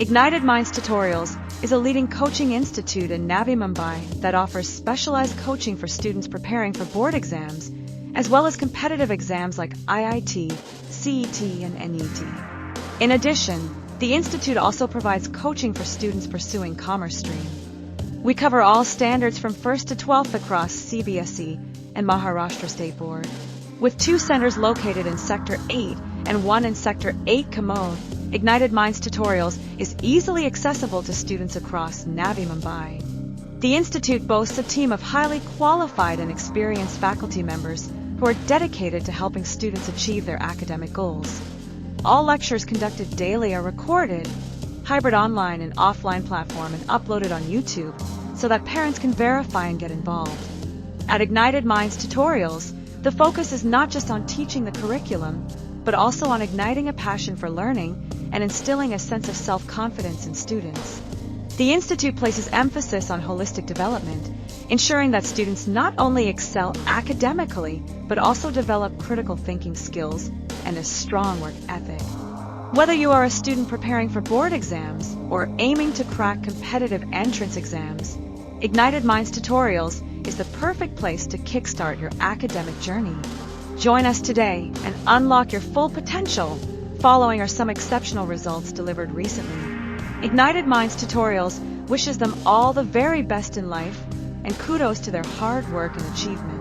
Ignited Minds Tutorials is a leading coaching institute in Navi, Mumbai that offers specialized coaching for students preparing for board exams, as well as competitive exams like IIT, CET, and NET. In addition, the institute also provides coaching for students pursuing commerce stream. We cover all standards from 1st to 12th across CBSE and Maharashtra State Board. With 2 centers located in Sector 8 and 1 in Sector 8 Kamothe, Ignited Minds Tutorials is easily accessible to students across Navi, Mumbai. The institute boasts a team of highly qualified and experienced faculty members who are dedicated to helping students achieve their academic goals. All lectures conducted daily are recorded, hybrid online and offline platform, and uploaded on YouTube so that parents can verify and get involved. At Ignited Minds Tutorials, the focus is not just on teaching the curriculum, but also on igniting a passion for learning and instilling a sense of self-confidence in students. The Institute places emphasis on holistic development, ensuring that students not only excel academically, but also develop critical thinking skills and a strong work ethic. Whether you are a student preparing for board exams or aiming to crack competitive entrance exams, Ignited Minds Tutorials is the perfect place to kickstart your academic journey. Join us today and unlock your full potential following some exceptional results delivered recently. Ignited Minds Tutorials wishes them all the very best in life and kudos to their hard work and achievement.